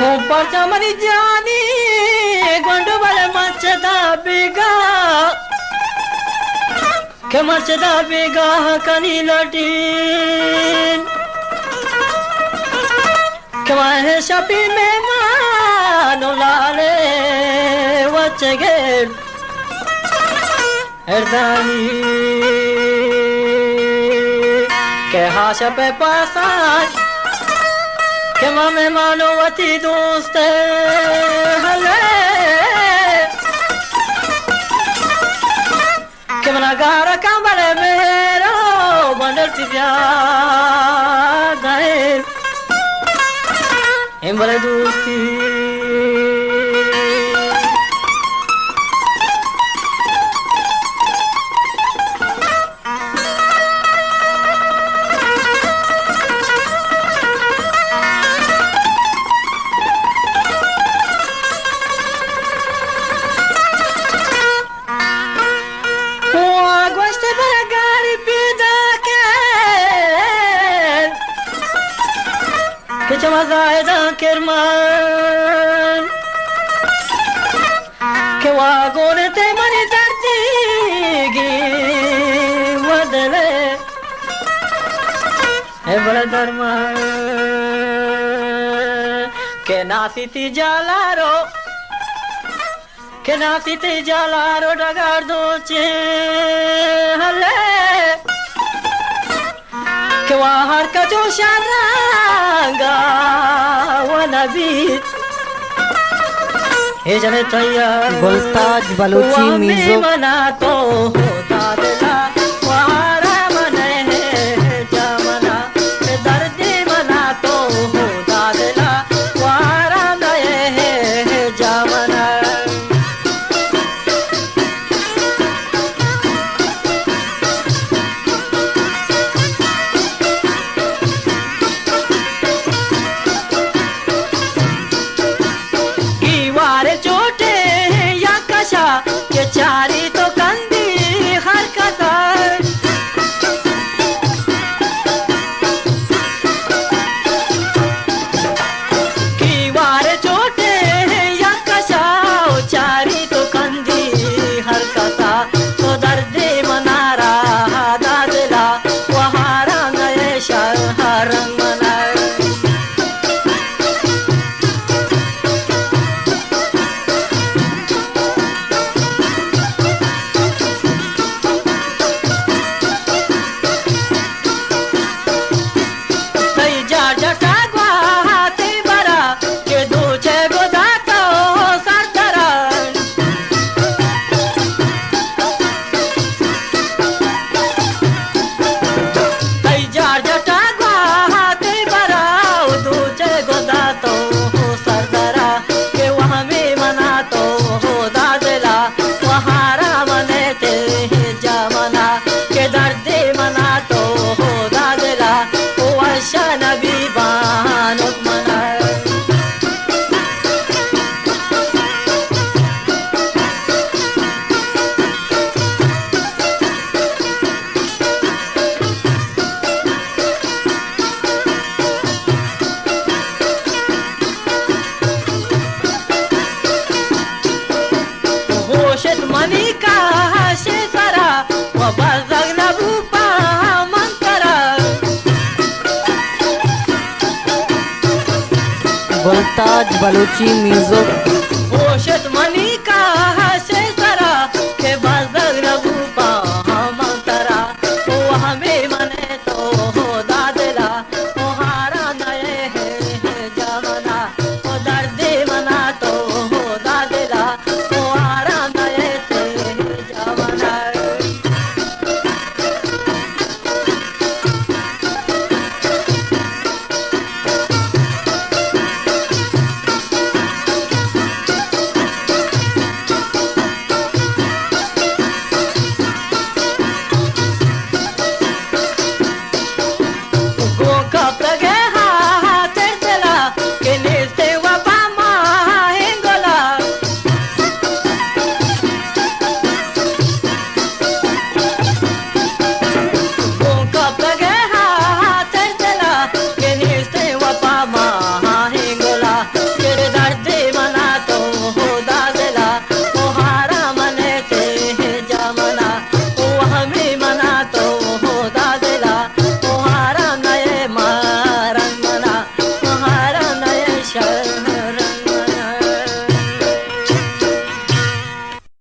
परचमनी जानी गोंडो बड़े मचदा बेगा के मचदा बेगा कनी लटीन के माहे शपी में मानो लाले वचगे हरदानी के हाश पे पासाज के मामे मानवती दोस्त हले के मना गारा कांबले मेरो बंडल तिब्या दाए इम्बले दोस्ती Chama zaida kerman ke wagone te mani dardi gi wadale e bala dharma ke nasiti jalaro dagar doche hale ke wahar ka jo sharanga wanabit he jane tayar गुलताज बलूची म्यूजिक मना तो दादला वहारा मने जमना दर्द मना तो दादला वहारा नए जमना के चारी तो कंदी हरकत की वार चोटे या कशा चारी तो कंदी हरकत तो दर्द मनारा दादला वहारा नए शहर मना गुलताज बलूची म्यूजिक होशत मनी का